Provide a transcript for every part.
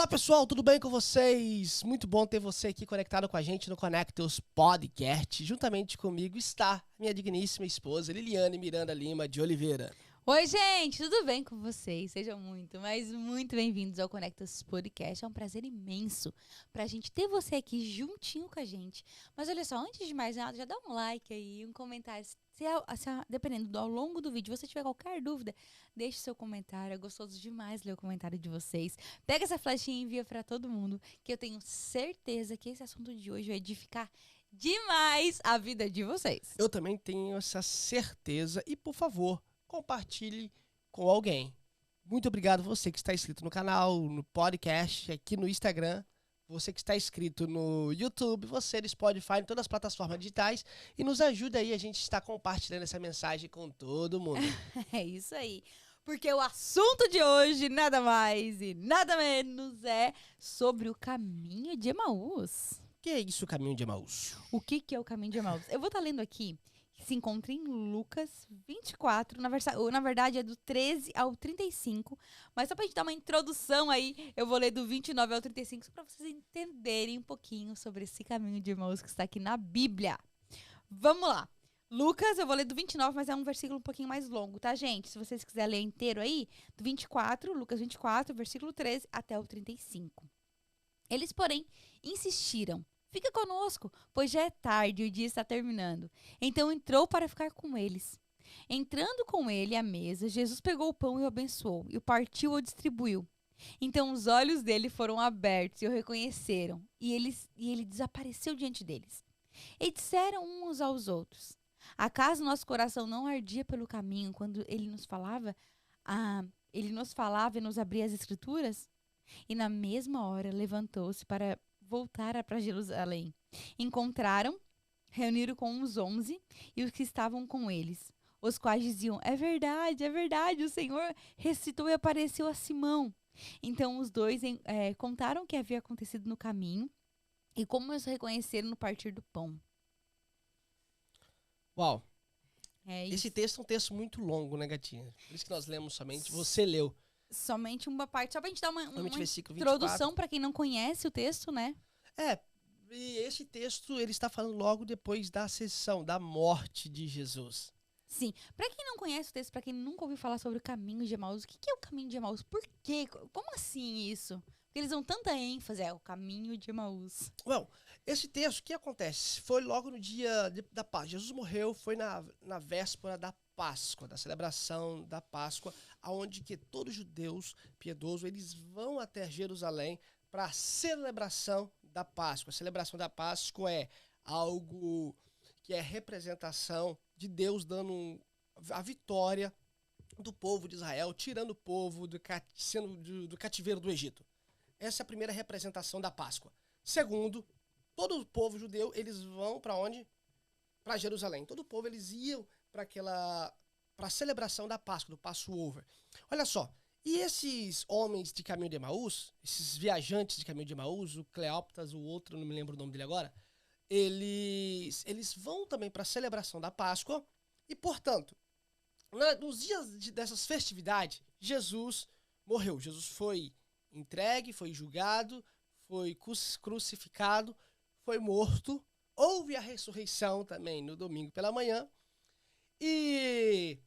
Olá pessoal, tudo bem com vocês? Muito bom ter você aqui conectado com a gente no Conectos Podcast. Juntamente comigo está minha digníssima esposa Liliane Miranda Lima de Oliveira. Oi, gente, tudo bem com vocês? Sejam muito bem-vindos ao Conectas Podcast. É um prazer imenso pra gente ter você aqui juntinho com a gente. Mas olha só, antes de mais nada, já dá um like aí, um comentário. Dependendo ao longo do vídeo, você tiver qualquer dúvida, deixe seu comentário. É gostoso demais ler o comentário de vocês. Pega essa flechinha e envia pra todo mundo, que eu tenho certeza que esse assunto de hoje vai edificar demais a vida de vocês. Eu também tenho essa certeza e, por favor, compartilhe com alguém. Muito obrigado você que está inscrito no canal, no podcast, aqui no Instagram, você que está inscrito no YouTube, você no Spotify, em todas as plataformas digitais, e nos ajuda aí, a gente está compartilhando essa mensagem com todo mundo. É isso aí. Porque o assunto de hoje, nada mais e nada menos, é sobre o caminho de Emaús. O que é isso, o caminho de Emaús? O que é o caminho de Emaús? Eu vou estar lendo aqui, que se encontra em Lucas 24, na verdade é do 13 ao 35, mas só pra gente dar uma introdução aí, eu vou ler do 29 ao 35, só pra vocês entenderem um pouquinho sobre esse caminho de Emaús que está aqui na Bíblia. Vamos lá. Lucas, eu vou ler do 29, mas é um versículo um pouquinho mais longo, tá, gente? Se vocês quiserem ler inteiro aí, do 24, Lucas 24, versículo 13 até o 35. Eles, porém, insistiram. Fica conosco, pois já é tarde e o dia está terminando. Então entrou para ficar com eles. Entrando com ele à mesa, Jesus pegou o pão e o abençoou, e o partiu e o distribuiu. Então os olhos dele foram abertos e o reconheceram, e ele desapareceu diante deles. E disseram uns aos outros: acaso nosso coração não ardia pelo caminho quando ele nos falava? Ele nos falava e nos abria as escrituras? E na mesma hora levantou-se para voltar para Jerusalém. Encontraram, reuniram com os 11 e os que estavam com eles, os quais diziam: é verdade, o Senhor ressuscitou e apareceu a Simão. Então os dois contaram o que havia acontecido no caminho e como os reconheceram no partir do pão. Uau! É isso. Esse texto é um texto muito longo, né, gatinha? Por isso que nós lemos somente, você leu. Somente uma parte, só pra gente dar uma Versículo 24. introdução para quem não conhece o texto, né? E esse texto, ele está falando logo depois da ascensão, da morte de Jesus. Sim. Pra quem não conhece o texto, pra quem nunca ouviu falar sobre o caminho de Emaús, o que é o caminho de Emaús? Por quê? Como assim isso? Porque eles dão tanta ênfase, o caminho de Emaús. Bom, esse texto, o que acontece? Foi logo no dia da Páscoa. Jesus morreu, foi na véspera da Páscoa, da celebração da Páscoa, onde que todos os judeus piedosos, eles vão até Jerusalém para a celebração da Páscoa. A celebração da Páscoa é algo que é representação de Deus dando a vitória do povo de Israel, tirando o povo do cativeiro do Egito. Essa é a primeira representação da Páscoa. Segundo, todo o povo judeu, eles vão para onde? Para Jerusalém. Todo o povo, eles iam para a celebração da Páscoa, do Passover. Olha só, e esses homens de caminho de Emaús, esses viajantes de caminho de Emaús, o Cleópatas, o outro, não me lembro o nome dele agora, eles vão também para a celebração da Páscoa e, portanto, nos dias dessas festividades, Jesus morreu. Jesus foi entregue, foi julgado, foi crucificado, foi morto. Houve a ressurreição também no domingo pela manhã. E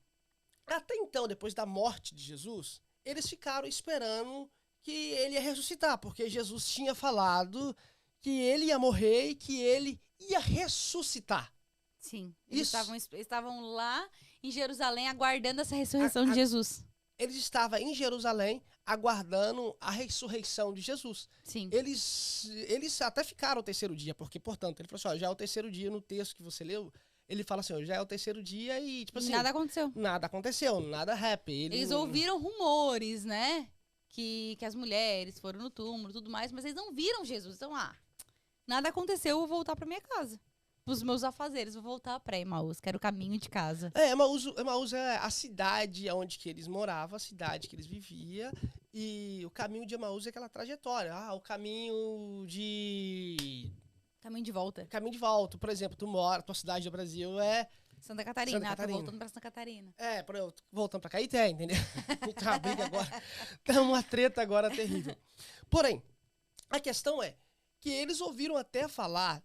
até então, depois da morte de Jesus, eles ficaram esperando que ele ia ressuscitar, porque Jesus tinha falado que ele ia morrer e que ele ia ressuscitar. Sim, eles estavam lá em Jerusalém aguardando essa ressurreição de Jesus. Eles estavam em Jerusalém aguardando a ressurreição de Jesus. Sim. Eles até ficaram o terceiro dia, porque, portanto, ele falou assim, ó, já é o terceiro dia no texto que você leu, ele fala assim, ó, já é o terceiro dia e, tipo assim... Nada aconteceu. Nada happy. Eles ouviram rumores, né? Que as mulheres foram no túmulo e tudo mais, mas eles não viram Jesus. Então, nada aconteceu, eu vou voltar pra minha casa. Pros meus afazeres, vou voltar pra Emaús, que era o caminho de casa. Emaús é a cidade onde que eles moravam, a cidade que eles viviam, e o caminho de Emaús é aquela trajetória. O caminho de... Caminho de volta. Caminho de volta. Por exemplo, tua cidade do Brasil é Santa Catarina. Santa Tô Catarina. voltando pra Santa Catarina. Voltando pra Caeté, entendeu? Tá uma briga agora. Tá uma treta agora terrível. Porém, a questão é que eles ouviram até falar,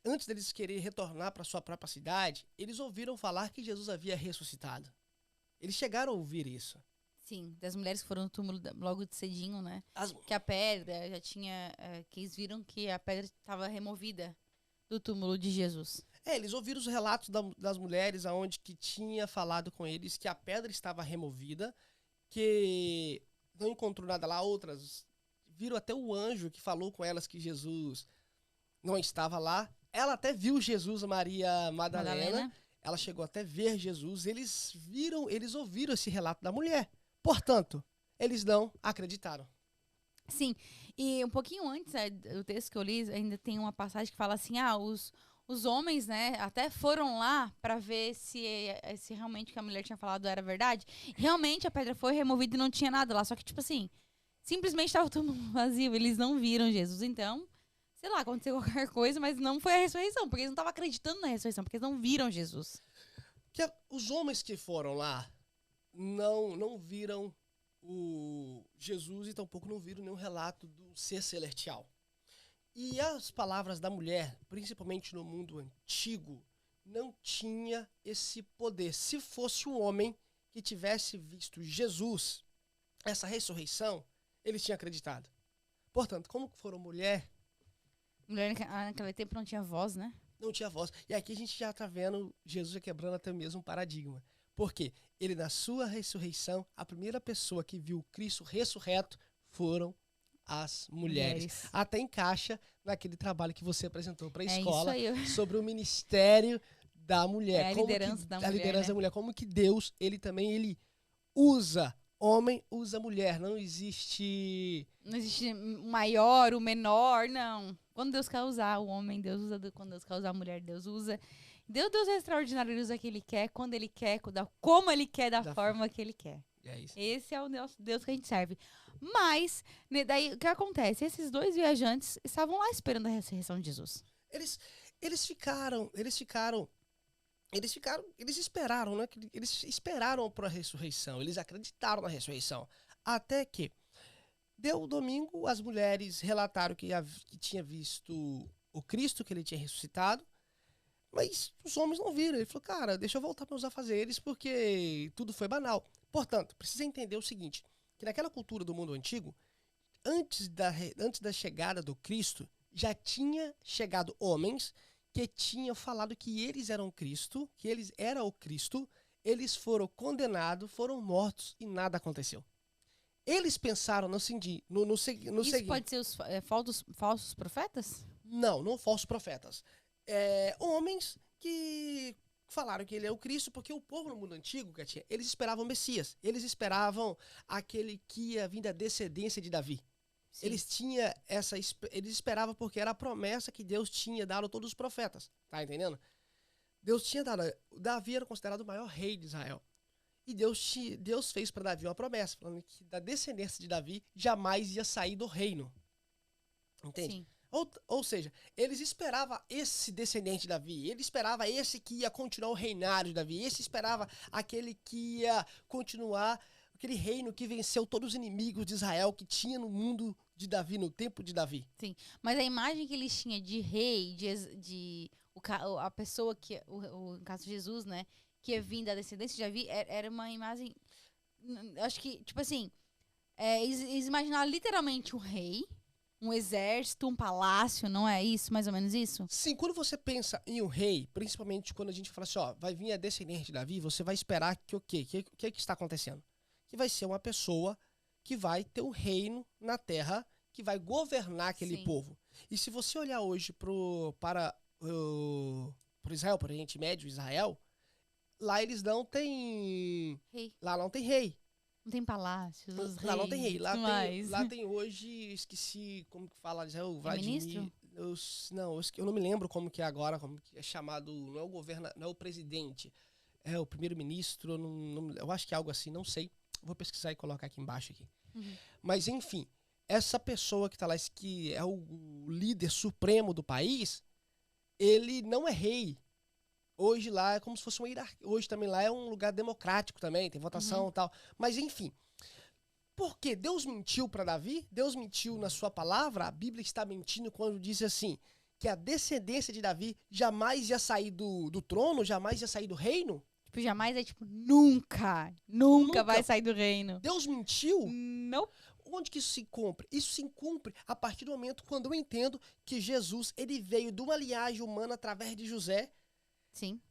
antes deles quererem retornar para sua própria cidade, eles ouviram falar que Jesus havia ressuscitado. Eles chegaram a ouvir isso. Sim, das mulheres que foram no túmulo logo de cedinho, né? As- Que a pedra já tinha... que eles viram que a pedra estava removida do túmulo de Jesus. eles ouviram os relatos das mulheres aonde que tinha falado com eles que a pedra estava removida, que não encontrou nada lá. Outras viram até o anjo que falou com elas que Jesus não estava lá. Ela até viu Jesus, Maria Madalena. Ela chegou até ver Jesus. Eles ouviram esse relato da mulher. Portanto, eles não acreditaram. Sim, e um pouquinho antes do texto que eu li, ainda tem uma passagem que fala assim, os homens, né, até foram lá para ver se realmente o que a mulher tinha falado era verdade. Realmente a pedra foi removida e não tinha nada lá, só que tipo assim, simplesmente estava tudo vazio, eles não viram Jesus. Então, sei lá, aconteceu qualquer coisa, mas não foi a ressurreição, porque eles não estavam acreditando na ressurreição, porque eles não viram Jesus. Que os homens que foram lá não viram o Jesus e tampouco não viram nenhum relato do ser celestial. E as palavras da mulher, principalmente no mundo antigo, não tinha esse poder. Se fosse um homem que tivesse visto Jesus, essa ressurreição, eles tinham acreditado. Portanto, como foram mulher, Mulher naquele tempo não tinha voz, né? não tinha voz. E aqui a gente já está vendo Jesus já quebrando até mesmo um paradigma. Por quê? Ele, na sua ressurreição, a primeira pessoa que viu Cristo ressurreto foram as mulheres. Até encaixa naquele trabalho que você apresentou para a escola sobre o ministério da mulher. A liderança da mulher. A liderança da mulher. Como que Deus, ele usa homem, usa mulher. Não existe o maior, o menor, não. Quando Deus quer usar o homem, Deus usa. Quando Deus quer usar a mulher, Deus usa. Deus é extraordinário, ele usa o que ele quer, quando ele quer, como ele quer, da forma que ele quer. É isso. Esse é o Deus que a gente serve. Mas, né, daí, o que acontece? Esses dois viajantes estavam lá esperando a ressurreição de Jesus. Eles esperaram, né? Eles esperaram para a ressurreição, eles acreditaram na ressurreição. Até que deu o domingo, as mulheres relataram que tinha visto o Cristo, que ele tinha ressuscitado, mas os homens não viram. Ele falou, cara, deixa eu voltar para os afazeres, porque tudo foi banal. Portanto, precisa entender o seguinte, que naquela cultura do mundo antigo, antes da chegada do Cristo, já tinha chegado homens que tinham falado que eles eram Cristo, que eles eram o Cristo, eles foram condenados, foram mortos e nada aconteceu. Eles pensaram no seguinte... Isso pode ser os falsos profetas? Não falsos profetas. Homens que falaram que ele é o Cristo, porque o povo no mundo antigo, Katia, eles esperavam o Messias. Eles esperavam aquele que ia vir da descendência de Davi. Sim. Eles esperavam porque era a promessa que Deus tinha dado a todos os profetas. Tá entendendo? Deus tinha dado... Davi era considerado o maior rei de Israel. E Deus fez para Davi uma promessa, falando que da descendência de Davi jamais ia sair do reino. Entende? Sim. Ou seja, eles esperavam esse descendente de Davi, ele esperava esse que ia continuar o reinado de Davi, esse esperava aquele que ia continuar aquele reino que venceu todos os inimigos de Israel que tinha no mundo de Davi, no tempo de Davi. Sim, mas a imagem que eles tinham de rei, a pessoa que, no caso de Jesus, né, que ia vir da descendência de Davi, era uma imagem, acho que, tipo assim, eles imaginaram literalmente um rei, um exército, um palácio, não é isso? Mais ou menos isso? Sim, quando você pensa em um rei, principalmente quando a gente fala assim, ó, vai vir a descendente de Davi, você vai esperar que o quê? O que está acontecendo? Que vai ser uma pessoa que vai ter um reino na terra, que vai governar aquele povo. E se você olhar hoje para Israel, para o Oriente Médio, Israel, lá eles não têm rei. Lá não tem rei. Não tem palácios, os reis. Lá não tem rei. Lá tem hoje, esqueci como que fala, o Vladimir. Ministro? Eu não me lembro como que é agora, como que é chamado, não é o governador, não é o presidente, é o primeiro-ministro, eu acho que é algo assim, não sei. Vou pesquisar e colocar aqui embaixo aqui. Uhum. Mas enfim, essa pessoa que está lá, que é o líder supremo do país, ele não é rei. Hoje lá é como se fosse uma hierarquia. Hoje também lá é um lugar democrático também, tem votação e tal. Mas enfim, por quê? Deus mentiu para Davi? Deus mentiu na sua palavra? A Bíblia está mentindo quando diz assim, que a descendência de Davi jamais ia sair do trono, jamais ia sair do reino? Tipo, jamais é tipo, nunca vai sair do reino. Deus mentiu? Não. Onde que isso se cumpre? Isso se cumpre a partir do momento quando eu entendo que Jesus, ele veio de uma linhagem humana através de José. Sim.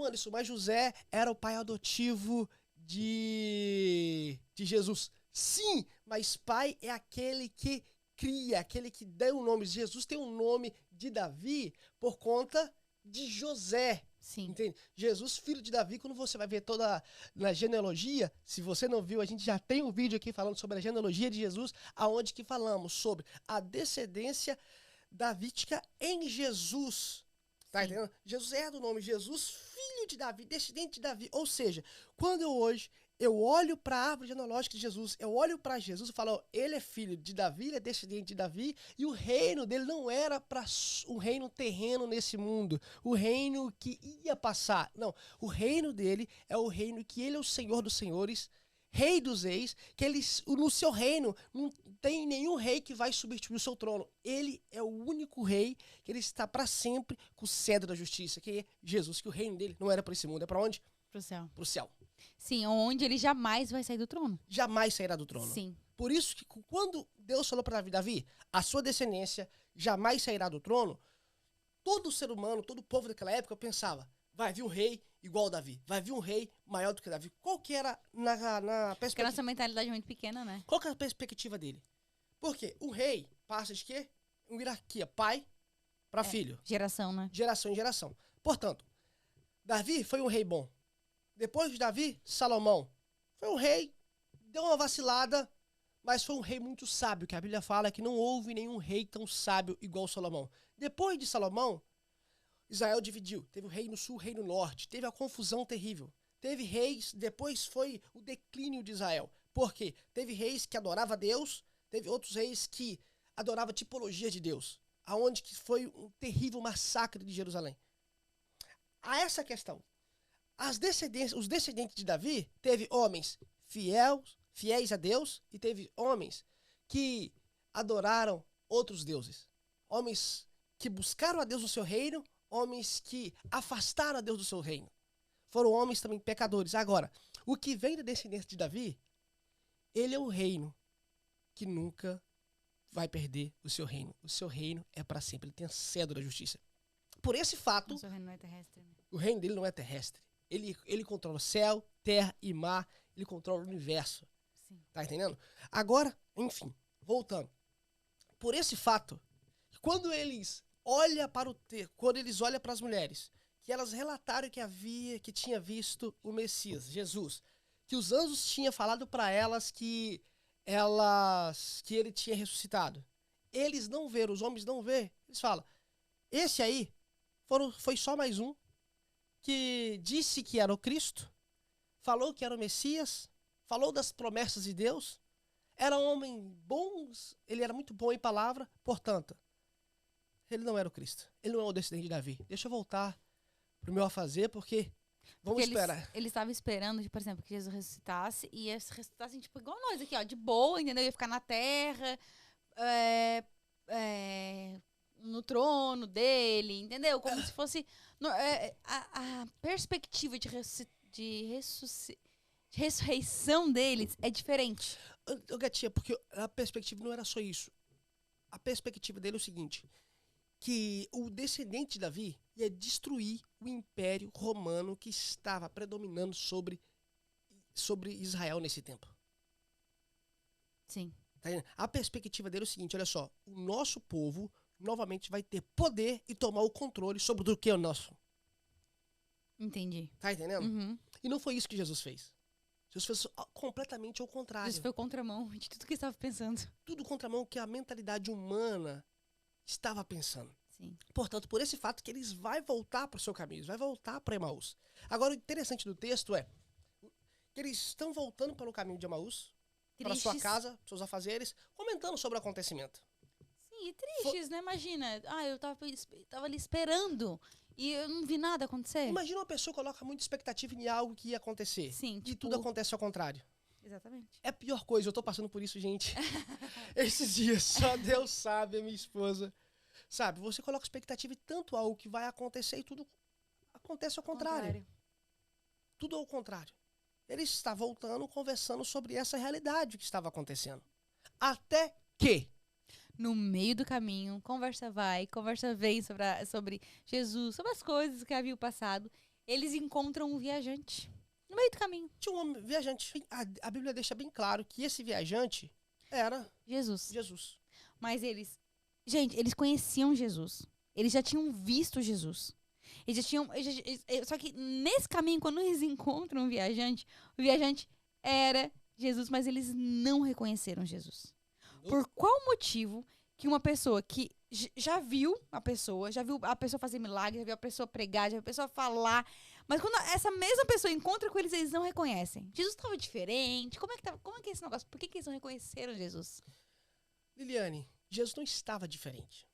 Anderson, mas José era o pai adotivo de Jesus. Sim, mas pai é aquele que cria, aquele que deu o nome. Jesus tem um nome de Davi por conta de José. Sim. Entende? Jesus, filho de Davi, quando você vai ver toda na genealogia, se você não viu, a gente já tem um vídeo aqui falando sobre a genealogia de Jesus, aonde que falamos sobre a descendência davídica em Jesus. Tá entendendo? Jesus é do nome Jesus, filho de Davi, descendente de Davi. Ou seja, quando eu olho para a árvore genealógica de Jesus, eu olho para Jesus e falo, ele é filho de Davi, ele é descendente de Davi, e o reino dele não era para um reino terreno nesse mundo, o reino que ia passar. Não, o reino dele é o reino que ele é o Senhor dos senhores, Rei dos reis, que ele, no seu reino não tem nenhum rei que vai substituir o seu trono. Ele é o único rei que ele está para sempre com o cetro da justiça, que é Jesus, que o reino dele não era para esse mundo, é para onde? Pro céu. Pro céu. Sim, onde ele jamais vai sair do trono. Jamais sairá do trono. Sim. Por isso que quando Deus falou para Davi, a sua descendência jamais sairá do trono, todo ser humano, todo povo daquela época pensava, vai vir um rei igual Davi, vai vir um rei maior do que Davi. Qual que era na perspectiva? Porque a nossa mentalidade é muito pequena, né? Qual que era a perspectiva dele? Porque o rei passa de quê? Uma hierarquia, pai para filho. Geração, né? Geração em geração. Portanto, Davi foi um rei bom. Depois de Davi, Salomão. Foi um rei, deu uma vacilada, mas foi um rei muito sábio, que a Bíblia fala que não houve nenhum rei tão sábio igual Salomão. Depois de Salomão, Israel dividiu. Teve o rei no sul, o rei no norte. Teve a confusão terrível. Teve reis, depois foi o declínio de Israel. Por quê? Teve reis que adoravam a Deus, teve outros reis que adoravam tipologia de Deus. Aonde que foi um terrível massacre de Jerusalém. A essa questão. Os descendentes de Davi, teve homens fiéis a Deus, e teve homens que adoraram outros deuses. Homens que buscaram a Deus no seu reino, homens que afastaram a Deus do seu reino. Foram homens também pecadores. Agora, o que vem da descendência de Davi, ele é um reino que nunca vai perder o seu reino. O seu reino é para sempre. Ele tem a cédula da justiça. Por esse fato, O seu reino não é terrestre, né? o reino dele não é terrestre. Ele controla céu, terra e mar. Ele controla o universo. Sim. Tá entendendo? Agora, enfim, voltando. Por esse fato, quando eles olham para as mulheres, que elas relataram que tinha visto o Messias, Jesus, que os anjos tinham falado para elas que ele tinha ressuscitado. Eles não veram, os homens não vê. Eles falam, esse aí foi só mais um que disse que era o Cristo, falou que era o Messias, falou das promessas de Deus, era um homem bom, ele era muito bom em palavra, portanto, ele não era o Cristo, ele não é o descendente de Davi. Deixa eu voltar pro meu afazer, porque vamos esperar. Eles estavam esperando, por exemplo, que Jesus ressuscitasse, e eles ressuscitassem, tipo, igual nós aqui, ó, de boa, entendeu? Ia ficar na terra, no trono dele, entendeu? Como se fosse a perspectiva de ressurreição deles é diferente. Gatinha, porque a perspectiva não era só isso. A perspectiva dele é o seguinte, que o descendente de Davi ia destruir o império romano que estava predominando sobre Israel nesse tempo. Sim. Tá entendendo? A perspectiva dele é o seguinte, olha só, o nosso povo novamente vai ter poder e tomar o controle sobre o que é o nosso. Entendi. Tá entendendo? Uhum. E não foi isso que Jesus fez. Jesus fez completamente ao contrário. Isso foi contramão de tudo que estava pensando. Tudo contramão que a mentalidade humana estava pensando. Sim. Portanto, por esse fato que eles vão voltar para o seu caminho, eles vão voltar para Emaús. Agora, o interessante do texto é que eles estão voltando para o caminho de Emaús, para sua casa, para seus afazeres, comentando sobre o acontecimento. Sim, e tristes, né? Imagina. Eu tava ali esperando E eu não vi nada acontecer. Imagina uma pessoa que coloca muita expectativa em algo que ia acontecer. Sim, E tipo, tudo acontece ao contrário. Exatamente. É a pior coisa, eu tô passando por isso, gente. Esses dias, só Deus sabe, a minha esposa. Sabe, você coloca expectativa em tanto algo que vai acontecer e tudo acontece ao contrário. Tudo ao contrário. Ele está voltando, conversando sobre essa realidade que estava acontecendo. Até que... No meio do caminho, conversa vai, conversa vem sobre Jesus, sobre as coisas que havia passado. Eles encontram um viajante. No meio do caminho. Tinha um homem viajante. A Bíblia deixa bem claro que esse viajante era Jesus. Mas eles... Gente, eles conheciam Jesus. Eles já tinham visto Jesus. Eles já tinham... Só que nesse caminho, quando eles encontram o viajante era Jesus, mas eles não reconheceram Jesus. Por qual motivo que uma pessoa que já viu a pessoa fazer milagre, já viu a pessoa pregar, já viu a pessoa falar, mas quando essa mesma pessoa encontra com eles, eles não reconhecem? Jesus estava diferente? Como é que é esse negócio? Por que eles não reconheceram Jesus? Liliane, Jesus não estava diferente.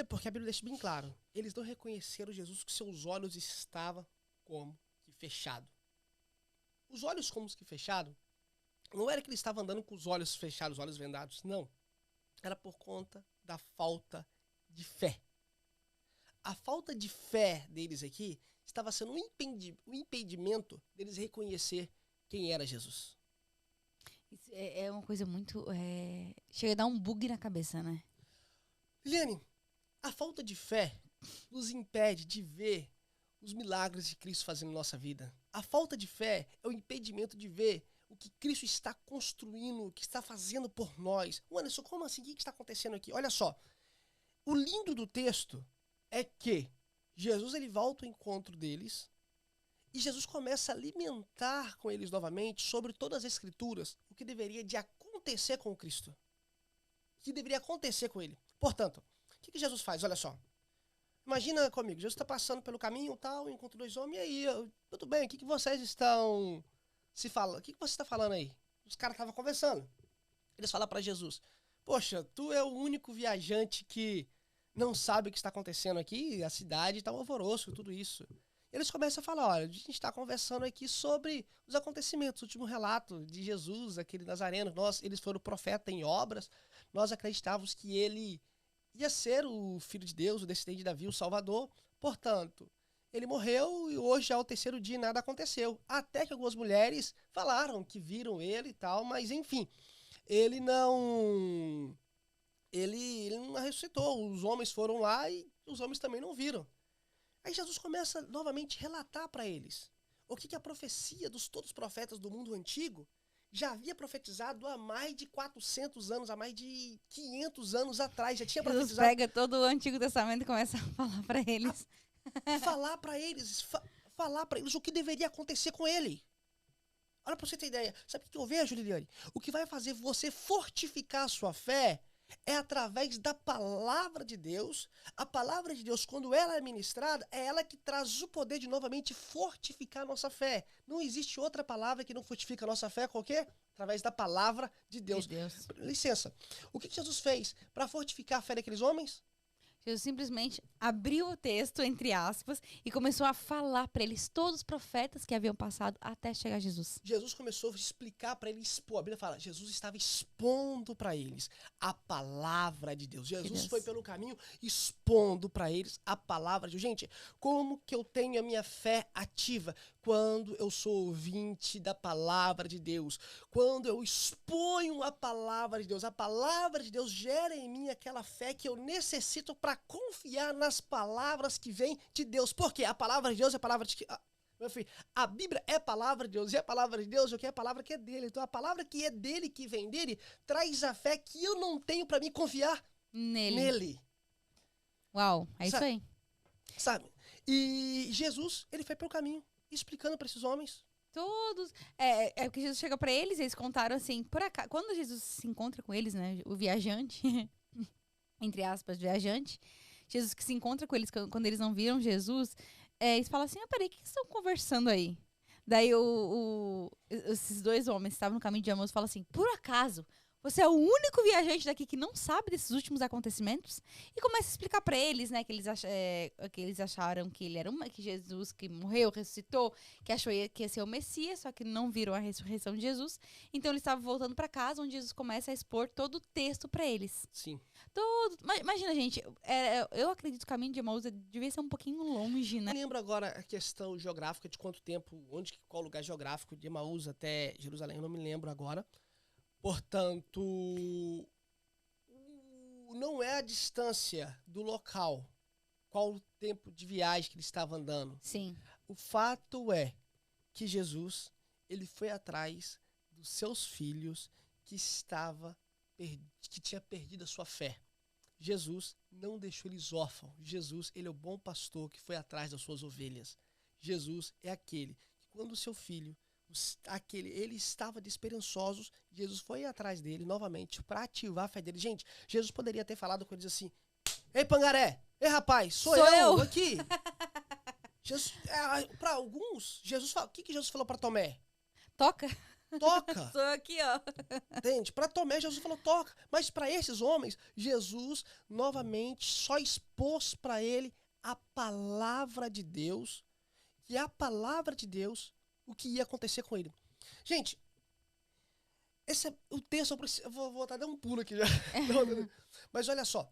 Porque a Bíblia deixa bem claro. Eles não reconheceram Jesus porque seus olhos estavam como que fechados. Os olhos como que fechados, não era que ele estava andando com os olhos fechados, os olhos vendados, não. Era por conta da falta de fé. A falta de fé deles aqui estava sendo um impedimento deles reconhecer quem era Jesus. Isso é uma coisa muito... Chega a dar um bug na cabeça, né? Liliane, a falta de fé nos impede de ver os milagres de Cristo fazendo na nossa vida. A falta de fé é o impedimento de ver o que Cristo está construindo, o que está fazendo por nós. Anderson, como assim? O que está acontecendo aqui? Olha só, o lindo do texto é que Jesus ele volta ao encontro deles e Jesus começa a alimentar com eles novamente sobre todas as escrituras o que deveria de acontecer com Cristo. O que deveria acontecer com ele. Portanto, o que Jesus faz? Olha só. Imagina comigo, Jesus está passando pelo caminho tal, encontra dois homens, e aí, tudo bem, o que vocês estão se falando? O que você está falando aí? Os caras estavam conversando. Eles falam para Jesus, poxa, tu é o único viajante que não sabe o que está acontecendo aqui, a cidade está um alvoroço, tudo isso. Eles começam a falar, olha, a gente está conversando aqui sobre os acontecimentos, o último relato de Jesus, aquele Nazareno, eles foram profeta em obras, nós acreditávamos que ele ia ser o Filho de Deus, o descendente de Davi, o Salvador. Portanto, ele morreu e hoje já é o terceiro dia e nada aconteceu. Até que algumas mulheres falaram que viram ele e tal, mas enfim, ele não ressuscitou. Os homens foram lá e os homens também não viram. Aí Jesus começa novamente a relatar para eles o que a profecia dos todos os profetas do mundo antigo já havia profetizado há mais de 400 anos, há mais de 500 anos atrás. Já tinha profetizado. Jesus pega todo o Antigo Testamento e começa a falar para eles. Falar para eles o que deveria acontecer com ele. Olha para você ter ideia. Sabe o que eu vejo, Liliane? O que vai fazer você fortificar a sua fé é através da palavra de Deus. A palavra de Deus, quando ela é ministrada, é ela que traz o poder de novamente fortificar a nossa fé. Não existe outra palavra que não fortifica a nossa fé, qual que é? Através da palavra de Deus. Licença. O que Jesus fez para fortificar a fé daqueles homens? Jesus simplesmente abriu o texto, entre aspas, e começou a falar para eles todos os profetas que haviam passado até chegar Jesus. Jesus começou a explicar para eles, expor. A Bíblia fala, Jesus estava expondo para eles a palavra de Deus. Jesus foi pelo caminho expondo para eles a palavra de Deus. Gente, como que eu tenho a minha fé ativa? Quando eu sou ouvinte da palavra de Deus. Quando eu exponho a palavra de Deus. A palavra de Deus gera em mim aquela fé que eu necessito para confiar nas palavras que vêm de Deus. Por quê? A palavra de Deus é a palavra de... Meu filho, a Bíblia é a palavra de Deus. E a palavra de Deus é a palavra que é dele. Então a palavra que é dele, que vem dele, traz a fé que eu não tenho para me confiar nele. Uau, é isso aí. Sabe? E Jesus, ele foi pelo caminho, explicando para esses homens. Todos. É que Jesus chega para eles, eles contaram assim, por acaso, quando Jesus se encontra com eles, né, o viajante, entre aspas, viajante, Jesus que se encontra com eles quando eles não viram Jesus, eles falam assim, peraí, o que estão conversando aí? Daí esses dois homens que estavam no caminho de Emaús falam assim, por acaso, Você é o único viajante daqui que não sabe desses últimos acontecimentos. E começa a explicar pra eles, né, que eles acharam que ele era que Jesus que morreu, ressuscitou, que achou que ia ser o Messias, só que não viram a ressurreição de Jesus. Então eles estavam voltando pra casa, onde Jesus começa a expor todo o texto pra eles. Sim. Imagina, gente, eu acredito que o caminho de Emaús devia ser um pouquinho longe, né? Eu lembro agora a questão geográfica de quanto tempo, qual lugar geográfico de Emaús até Jerusalém, eu não me lembro agora. Portanto, não é a distância do local, qual o tempo de viagem que ele estava andando. Sim. O fato é que Jesus, ele foi atrás dos seus filhos que tinha perdido a sua fé. Jesus não deixou eles órfãos. Jesus, ele é o bom pastor que foi atrás das suas ovelhas. Jesus é aquele que quando o seu filho ele estava desesperançoso, Jesus foi atrás dele novamente para ativar a fé dele. Gente, Jesus poderia ter falado com eles assim: ei, Pangaré, ei, rapaz, sou eu aqui. Para alguns, Jesus fala, o que Jesus falou para Tomé? Toca. Sou aqui, ó. Entende? Para Tomé, Jesus falou toca. Mas para esses homens, Jesus novamente só expôs para ele a palavra de Deus. E a palavra de Deus, o que ia acontecer com ele. Gente, esse é o texto, eu vou dar um pulo aqui já. Mas olha só,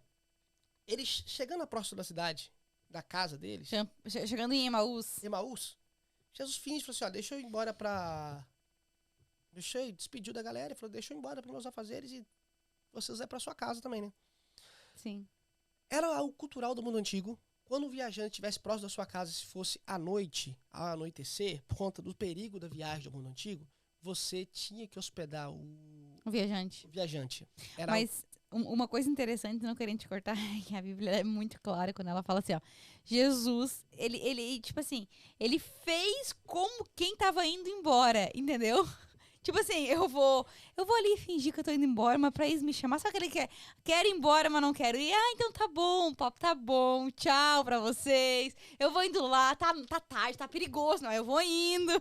eles chegando próximo da cidade, da casa deles, chegando em Emaús, Jesus finge e falou assim, ó, deixa eu ir embora despediu da galera, falou, deixa eu ir embora para meus afazeres e vocês vão para sua casa também, né? Sim. Era algo cultural do mundo antigo. Quando um viajante estivesse próximo da sua casa, se fosse à noite, ao anoitecer, por conta do perigo da viagem do mundo antigo, você tinha que hospedar o viajante. Mas uma coisa interessante, não querendo te cortar, é que a Bíblia é muito clara quando ela fala assim, ó, Jesus, ele tipo assim, ele fez como quem tava indo embora, entendeu? Tipo assim, eu vou ali fingir que eu tô indo embora, mas pra eles me chamar, só que ele quer ir embora, mas não quero ir. Ah, então tá bom, o papo tá bom, tchau pra vocês. Eu vou indo lá, tá tarde, tá perigoso, não, eu vou indo.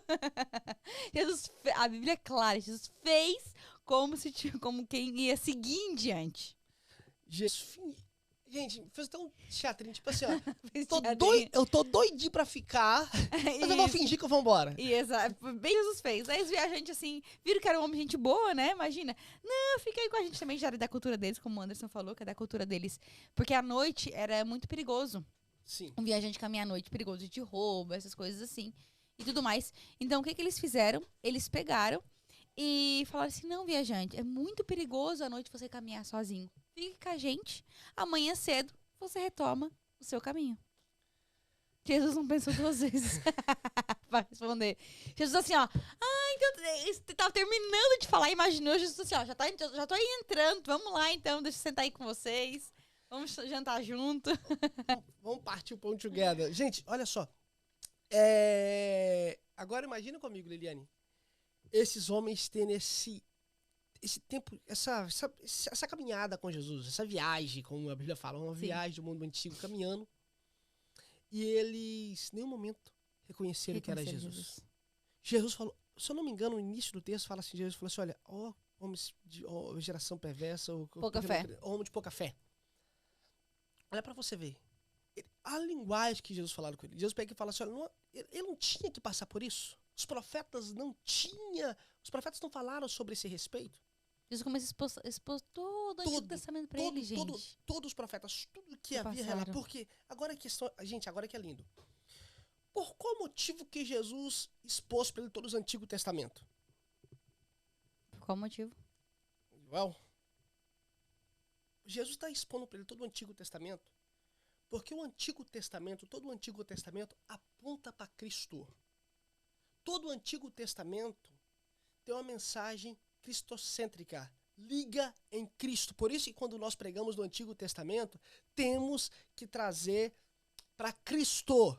A Bíblia é clara, Jesus fez como quem ia seguir em diante. Gente, fez tão teatrinho, tipo assim, ó. Eu tô doidinho pra ficar, mas eu vou fingir que eu vou embora. Bem Jesus fez. Aí os viajantes, assim, viram que era um homem gente boa, né? Imagina. Não, fica aí com a gente também, já era da cultura deles, como o Anderson falou, que é da cultura deles. Porque à noite era muito perigoso. Sim. Um viajante caminhar à noite, perigoso de roubo, essas coisas assim. E tudo mais. Então, o que eles fizeram? Eles pegaram e falaram assim, não, viajante, é muito perigoso à noite você caminhar sozinho. Fique com a gente. Amanhã cedo, você retoma o seu caminho. Jesus não pensou duas vezes para responder. Jesus assim, ó. Então, você tava terminando de falar, imaginou Jesus assim, ó. Já tô aí entrando, vamos lá então, deixa eu sentar aí com vocês. Vamos jantar junto. Vamos partir o pão together. Gente, olha só. Agora imagina comigo, Liliane. Esses homens tendo esse tempo, essa caminhada com Jesus, essa viagem, como a Bíblia fala, uma viagem do mundo antigo, caminhando. E eles, em nenhum momento, reconheceram que era Jesus. Jesus falou, se eu não me engano, no início do texto, fala assim, Jesus falou assim, olha, homens de geração perversa, pouca fé. Homem de pouca fé. Olha pra você ver. A linguagem que Jesus falou com ele. Jesus pega e fala assim, olha, ele não tinha que passar por isso. Os profetas não falaram sobre esse respeito. Jesus começa a expor todo o Antigo Testamento pra ele, gente. Todos os profetas, tudo que havia lá. Porque, agora a questão, gente, agora que é lindo. Por qual motivo que Jesus expôs para ele todo o Antigo Testamento? Por qual motivo? Jesus está expondo para ele todo o Antigo Testamento porque todo o Antigo Testamento aponta para Cristo. Todo o Antigo Testamento tem uma mensagem cristocêntrica, liga em Cristo. Por isso que quando nós pregamos no Antigo Testamento, temos que trazer para Cristo.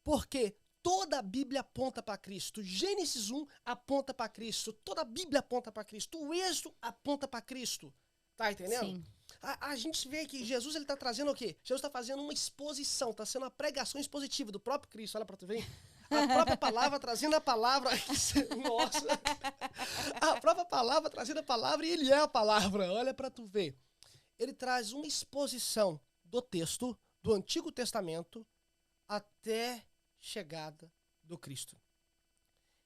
Porque toda a Bíblia aponta para Cristo. Gênesis 1 aponta para Cristo. Toda a Bíblia aponta para Cristo. O Êxodo aponta para Cristo. Tá entendendo? Sim. A gente vê que Jesus ele tá trazendo o quê? Jesus está fazendo uma exposição, está sendo uma pregação expositiva do próprio Cristo. Olha para tu ver. A própria palavra trazendo a palavra. Nossa! A própria palavra trazendo a palavra e ele é a palavra. Olha para tu ver. Ele traz uma exposição do texto do Antigo Testamento até chegada do Cristo.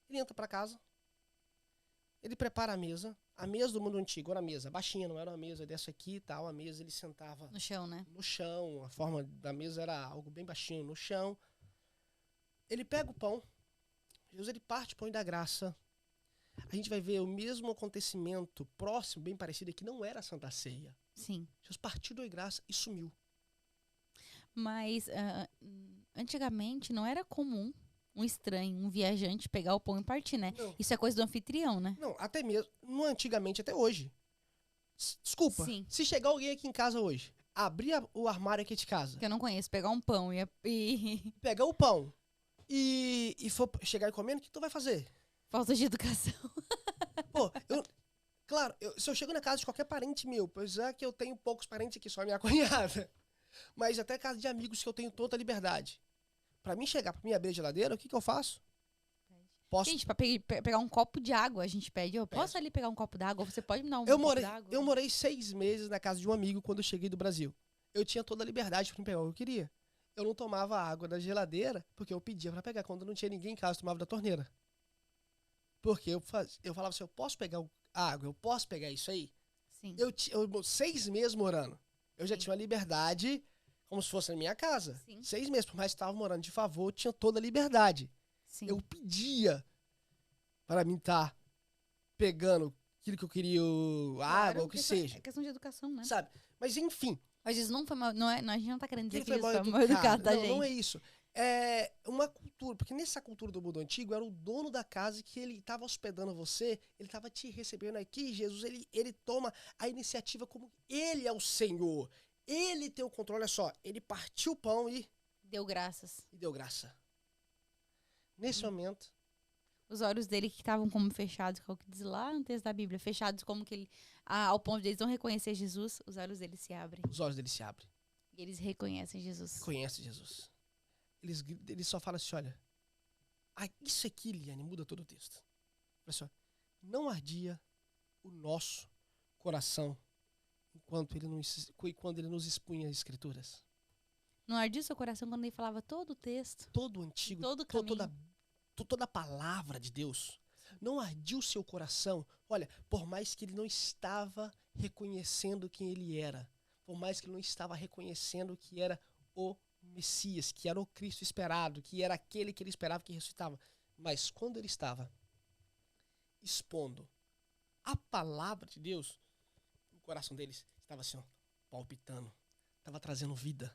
Ele entra para casa, ele prepara a mesa do mundo antigo era a mesa baixinha, não era uma mesa dessa aqui e tal, a mesa ele sentava No chão, né? no chão, a forma da mesa era algo bem baixinho no chão. Ele pega o pão, Jesus ele parte o pão e dá graça. A gente vai ver o mesmo acontecimento próximo, bem parecido, que não era a Santa Ceia. Sim. Jesus partiu, deu graça e sumiu. Mas antigamente não era comum um estranho, um viajante pegar o pão e partir, né? Não. Isso é coisa do anfitrião, né? Não, até mesmo, não antigamente, até hoje. Desculpa, Sim. se chegar alguém aqui em casa hoje, abrir o armário aqui de casa, Que eu não conheço, pegar um pão e pegar o pão e for chegar e comendo, o que tu vai fazer? falta de educação. Pô, claro, se eu chego na casa de qualquer parente meu, pois é que eu tenho poucos parentes aqui, só a minha cunhada, mas até casa de amigos que eu tenho toda a liberdade. Pra mim chegar, pra mim abrir a geladeira, o que eu faço? Posso. Gente, pra pegar um copo de água, a gente pede. Eu posso ali pegar um copo d'água? Você pode me dar um Eu copo morei, d'água? eu morei 6 meses na casa de um amigo quando eu cheguei do Brasil. Eu tinha toda a liberdade pra me pegar o que eu queria. Eu não tomava água da geladeira porque eu pedia pra pegar. Quando não tinha ninguém em casa, eu tomava da torneira. Porque eu falava assim, eu posso pegar a água, eu posso pegar isso aí? Sim. Eu 6 meses morando. Eu já Sim. tinha uma liberdade como se fosse na minha casa. Sim. 6 meses, por mais que estava morando de favor, eu tinha toda a liberdade. Sim. Eu pedia para mim estar pegando aquilo que eu queria, água, ou o que seja. É questão de educação, né? Sabe? Mas enfim. Mas isso não foi mal. Não é, a gente não tá querendo dizer Ele que foi isso mal foi mal educado, tá, não, gente? não é isso. É uma cultura, porque nessa cultura do mundo antigo, era o dono da casa que ele estava hospedando você, ele estava te recebendo aqui. Jesus, ele toma a iniciativa como ele é o Senhor. Ele tem o controle, olha só, ele partiu o pão e Deu graças. deu graça. Nesse momento, Os olhos dele que estavam como fechados, que é o que diz lá no texto da Bíblia, fechados como que ele, ao ponto de eles não reconhecer Jesus, os olhos deles se abrem. os olhos dele se abrem. E eles reconhecem Jesus. Conhece Jesus. Eles só falam assim, olha, isso aqui, Liane, muda todo o texto. Olha só, não ardia o nosso coração quando ele nos expunha as escrituras. Não ardia o seu coração quando ele falava todo o texto, Todo o antigo, todo o caminho. toda a palavra de Deus. Não ardia o seu coração. Olha, por mais que ele não estava reconhecendo quem ele era, por mais que ele não estava reconhecendo que era o Messias, que era o Cristo esperado, que era aquele que ele esperava que ressuscitava. Mas quando ele estava expondo a palavra de Deus, o coração deles estava assim, ó, palpitando. Estava trazendo vida.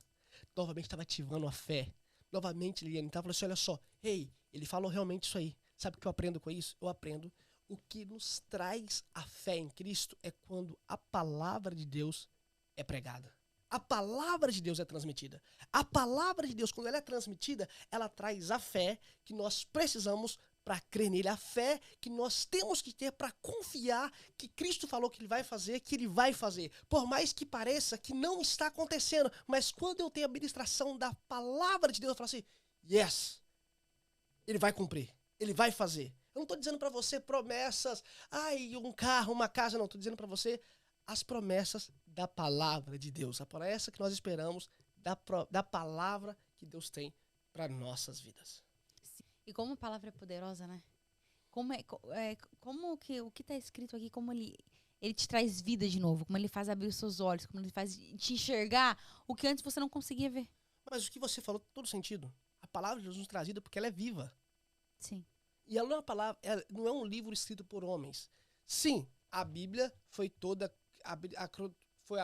Novamente estava ativando a fé. Novamente ele estava falando assim, olha só, ele falou realmente isso aí. Sabe o que eu aprendo com isso? Eu aprendo o que nos traz a fé em Cristo é quando a palavra de Deus é pregada. A palavra de Deus é transmitida. A palavra de Deus, quando ela é transmitida, ela traz a fé que nós precisamos para crer nele. A fé que nós temos que ter para confiar que Cristo falou que ele vai fazer, que ele vai fazer. Por mais que pareça que não está acontecendo, mas quando eu tenho a ministração da palavra de Deus, eu falo assim, yes, ele vai cumprir, ele vai fazer. Eu não estou dizendo para você promessas, um carro, uma casa, não. Estou dizendo para você as promessas da palavra de Deus. A promessa que nós esperamos da palavra que Deus tem para nossas vidas. E como a palavra é poderosa, né? Como que o que está escrito aqui, como ele te traz vida de novo, como ele faz abrir os seus olhos, como ele faz te enxergar o que antes você não conseguia ver. Mas o que você falou tem todo sentido. A palavra de Deus nos trazida porque ela é viva. Sim. E ela não é uma palavra, ela não é um livro escrito por homens. Sim, a Bíblia foi toda a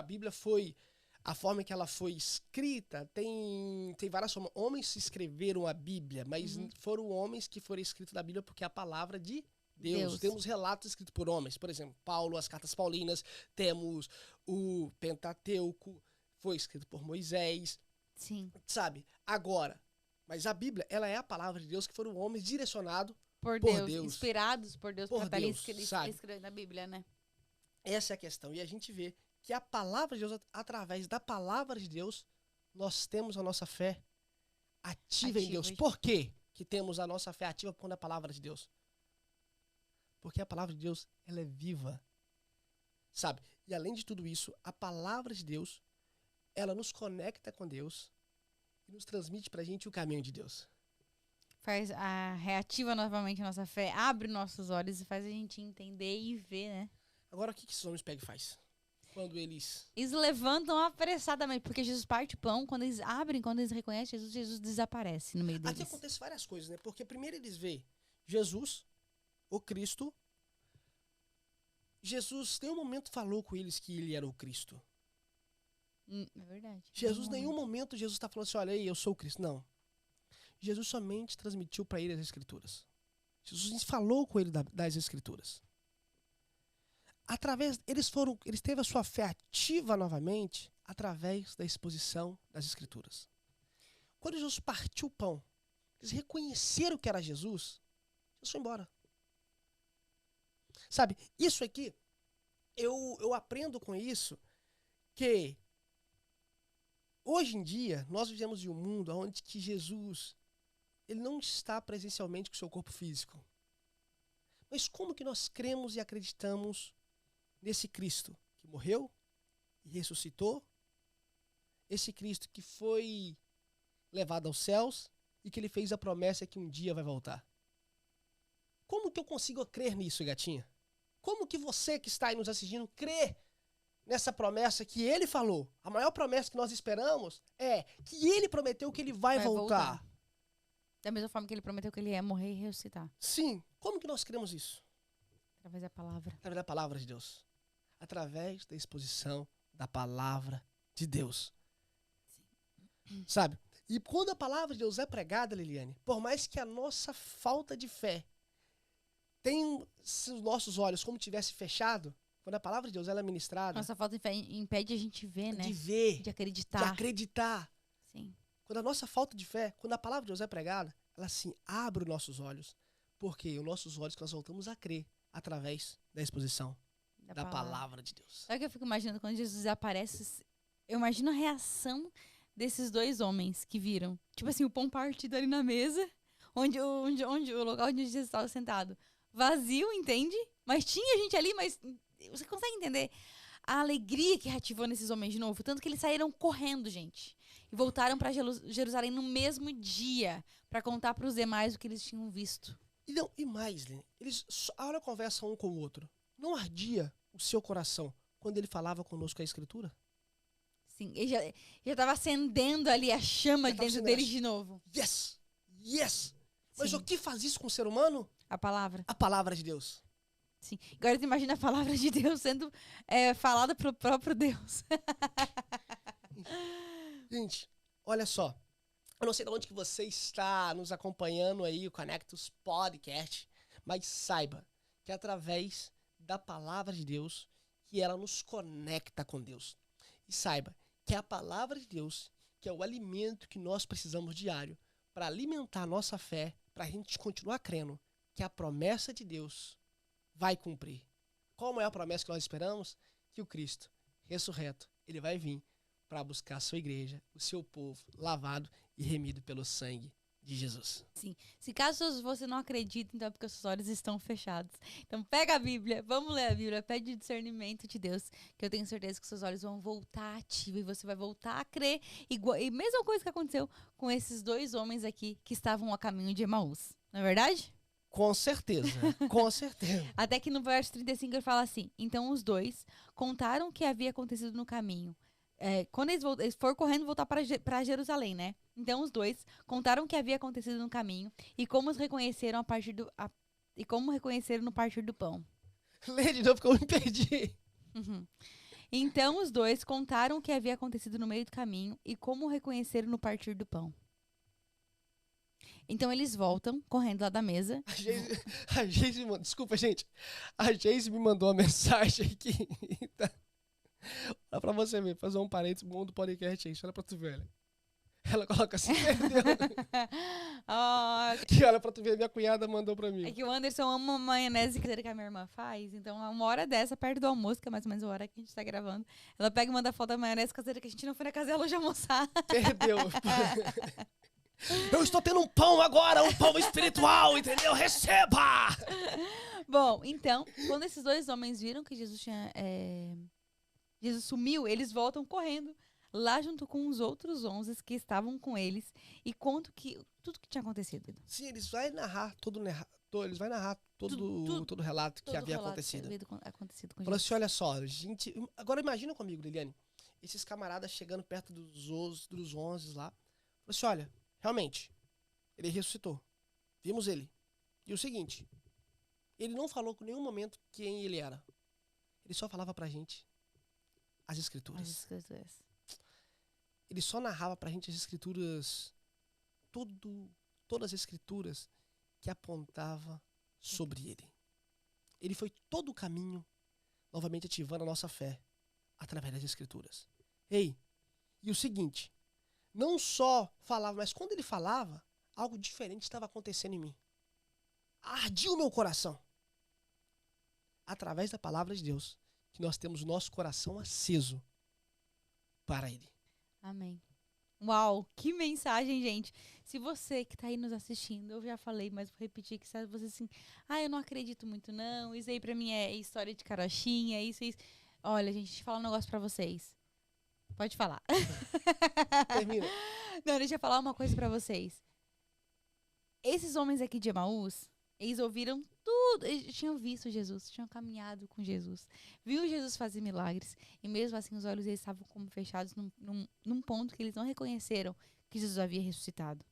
Bíblia foi a forma que ela foi escrita, tem várias formas. Homens escreveram a Bíblia, mas foram homens que foram escritos na Bíblia porque é a palavra de Deus. Temos relatos escritos por homens. Por exemplo, Paulo, as cartas paulinas, temos o Pentateuco, foi escrito por Moisés. Sim. Sabe? Agora, mas a Bíblia, ela é a palavra de Deus que foram homens direcionados por Deus, inspirados por Deus, para estar ali escrevendo na Bíblia, né? Essa é a questão. E a gente vê que a palavra de Deus, através da palavra de Deus, nós temos a nossa fé ativa em Deus. Por quê? que temos a nossa fé ativa quando a palavra de Deus? Porque a palavra de Deus, ela é viva. Sabe? E além de tudo isso, a palavra de Deus, ela nos conecta com Deus e nos transmite pra gente o caminho de Deus. Reativa novamente a nossa fé, abre nossos olhos e faz a gente entender e ver, né? Agora, o que esses homens pegam e faz? Quando eles levantam apressadamente, porque Jesus parte o pão, quando eles abrem, quando eles reconhecem Jesus, Jesus desaparece no meio deles. Aqui acontece várias coisas, né? Porque primeiro eles veem Jesus, o Cristo. Jesus, em nenhum momento falou com eles que ele era o Cristo. É verdade. Jesus, em nenhum momento, Jesus está falando assim, olha aí, eu sou o Cristo. Não. Jesus somente transmitiu para ele as Escrituras. Jesus falou com ele das Escrituras. Eles teve a sua fé ativa novamente através da exposição das Escrituras. Quando Jesus partiu o pão, eles reconheceram que era Jesus, Jesus foi embora. Sabe, isso aqui, eu aprendo com isso que hoje em dia nós vivemos em um mundo onde que Jesus, ele não está presencialmente com o seu corpo físico. Mas como que nós cremos e acreditamos nesse Cristo que morreu e ressuscitou? Esse Cristo que foi levado aos céus e que ele fez a promessa que um dia vai voltar. Como que eu consigo crer nisso, gatinha? Como que você que está aí nos assistindo crê nessa promessa que ele falou? A maior promessa que nós esperamos é que ele prometeu que ele vai voltar. Da mesma forma que ele prometeu que ele ia morrer e ressuscitar. Sim. Como que nós cremos isso? Através da palavra. Através da palavra de Deus. Através da exposição da palavra de Deus. Sim. Sabe? E quando a palavra de Deus é pregada, Liliane, por mais que a nossa falta de fé tenha os nossos olhos como tivesse fechado, quando a palavra de Deus ela é ministrada... Nossa falta de fé impede a gente ver, né? De ver. De acreditar. De acreditar. Sim. Quando a nossa falta de fé, quando a palavra de Deus é pregada, ela assim abre os nossos olhos. Porque os nossos olhos que nós voltamos a crer através da exposição da palavra de Deus. Sabe o que eu fico imaginando quando Jesus aparece? Eu imagino a reação desses dois homens que viram. Tipo assim, o pão partido ali na mesa, onde o local onde Jesus estava sentado. Vazio, entende? Mas tinha gente ali, mas você consegue entender a alegria que reativou nesses homens de novo? Tanto que eles saíram correndo, gente. E voltaram para Jerusalém no mesmo dia para contar para os demais o que eles tinham visto. E mais, Lene, a hora conversa um com o outro. Não ardia o seu coração quando ele falava conosco a Escritura? Sim, ele já estava acendendo ali a chama dentro deles de novo. Yes! Yes! Mas Sim. o que faz isso com o ser humano? A palavra. A palavra de Deus. Sim. Agora você imagina a palavra de Deus sendo falada pelo próprio Deus. Gente, olha só. Eu não sei de onde que você está nos acompanhando aí, o Conectus Podcast, mas saiba que é através da palavra de Deus que ela nos conecta com Deus. E saiba que é a palavra de Deus que é o alimento que nós precisamos diário para alimentar a nossa fé, para a gente continuar crendo que a promessa de Deus vai cumprir. Qual é a promessa que nós esperamos? Que o Cristo, ressurreto, ele vai vir para buscar a sua igreja, o seu povo, lavado e remido pelo sangue de Jesus. Sim. Se caso você não acredita, então é porque os seus olhos estão fechados. Então pega a Bíblia, vamos ler a Bíblia, pede o discernimento de Deus, que eu tenho certeza que seus olhos vão voltar ativos e você vai voltar a crer. E mesma coisa que aconteceu com esses dois homens aqui que estavam a caminho de Emaús. Não é verdade? Com certeza, com certeza. Até que no verso 35 ele fala assim: então os dois contaram o que havia acontecido no caminho. Quando eles foram correndo voltar para Jerusalém, né? Então os dois contaram o que havia acontecido no caminho e como os reconheceram no partir do pão. Lê de novo que eu me perdi. Uhum. Então os dois contaram o que havia acontecido no meio do caminho e como o reconheceram no partir do pão. Então eles voltam correndo lá da mesa. A Geise desculpa, gente. A Geise me mandou uma mensagem aqui. Olha pra você ver, fazer um parênteses bom do podcast aí. Olha pra tu ver. Ela coloca assim, perdeu. E olha pra tu ver, minha cunhada mandou pra mim. É que o Anderson ama uma maionese caseira que a minha irmã faz. Então, uma hora dessa, perto do almoço, que é mais ou menos a hora que a gente tá gravando, ela pega e manda foto da maionese caseira que a gente não foi na casa dela hoje almoçar. Perdeu. Eu estou tendo um pão agora, um pão espiritual, entendeu? Receba! Bom, então, quando esses dois homens viram que Jesus sumiu, eles voltam correndo lá junto com os outros 11 que estavam com eles e contam tudo que tinha acontecido. Sim, eles vão narrar todo o relato que havia acontecido. Falou assim, olha só, gente... Agora imagina comigo, Liliane, esses camaradas chegando perto dos 11 lá. Falou assim, olha, realmente, ele ressuscitou. Vimos ele. E o seguinte, ele não falou em nenhum momento quem ele era. Ele só falava pra gente as escrituras. Ele só narrava pra gente as escrituras, todas as escrituras que apontava sobre ele. Ele foi todo o caminho, novamente ativando a nossa fé, através das escrituras. Ei, e o seguinte, não só falava, mas quando ele falava, algo diferente estava acontecendo em mim. Ardia o meu coração. Através da palavra de Deus, que nós temos o nosso coração aceso para ele. Amém. Uau, que mensagem, gente. Se você que tá aí nos assistindo, eu já falei, mas vou repetir que sabe você assim, eu não acredito muito não, isso aí pra mim é história de carochinha, isso. Olha, gente, deixa eu falar um negócio pra vocês. Pode falar. Termina. Não, deixa eu falar uma coisa pra vocês. Esses homens aqui de Emaús, eles ouviram tudo, eles tinham visto Jesus, tinham caminhado com Jesus, viu Jesus fazer milagres, e mesmo assim os olhos deles estavam como fechados num ponto que eles não reconheceram que Jesus havia ressuscitado.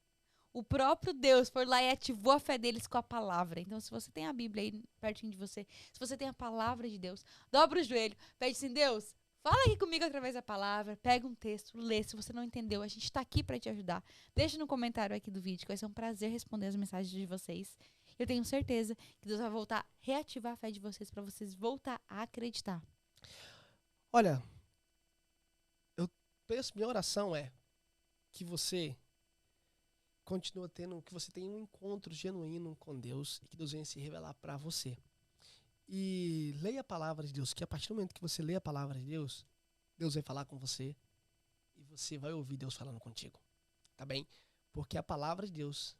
O próprio Deus foi lá e ativou a fé deles com a palavra. Então, se você tem a Bíblia aí pertinho de você, se você tem a palavra de Deus, dobra o joelho, pede assim, Deus, fala aqui comigo através da palavra, pega um texto, lê. Se você não entendeu, a gente está aqui para te ajudar. Deixa no comentário aqui do vídeo, que vai ser um prazer responder as mensagens de vocês. Eu tenho certeza que Deus vai voltar a reativar a fé de vocês para vocês voltar a acreditar. Olha, minha oração é que você continue que você tenha um encontro genuíno com Deus e que Deus venha se revelar para você. E leia a palavra de Deus, que a partir do momento que você lê a palavra de Deus, Deus vai falar com você e você vai ouvir Deus falando contigo, tá bem? Porque a palavra de Deus,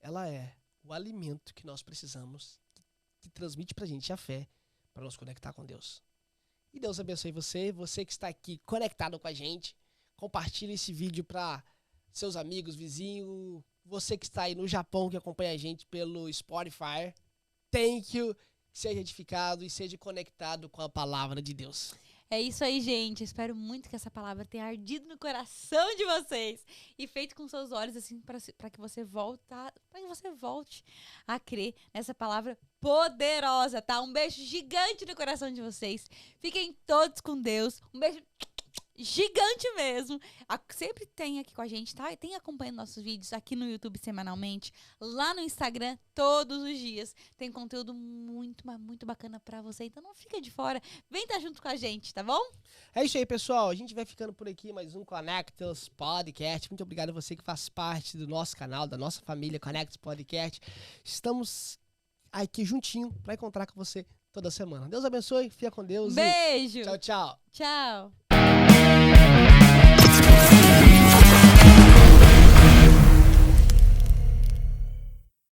ela é o alimento que nós precisamos, que transmite pra gente a fé, para nos conectar com Deus. E Deus abençoe você que está aqui conectado com a gente. Compartilhe esse vídeo para seus amigos, vizinhos, você que está aí no Japão, que acompanha a gente pelo Spotify. Thank you, seja edificado e seja conectado com a palavra de Deus. É isso aí, gente. Espero muito que essa palavra tenha ardido no coração de vocês e feito com seus olhos, assim, para que você volte a crer nessa palavra poderosa, tá? Um beijo gigante no coração de vocês. Fiquem todos com Deus. Um beijo gigante mesmo. Sempre tem aqui com a gente, tá? E tem acompanhando nossos vídeos aqui no YouTube semanalmente, lá no Instagram todos os dias. Tem conteúdo muito, mas muito bacana pra você. Então não fica de fora. Vem estar junto com a gente, tá bom? É isso aí, pessoal. A gente vai ficando por aqui, mais um Connectus Podcast. Muito obrigado a você que faz parte do nosso canal, da nossa família Connectus Podcast. Estamos aqui juntinho pra encontrar com você toda semana. Deus abençoe, fica com Deus. Beijo. Tchau, tchau. Tchau.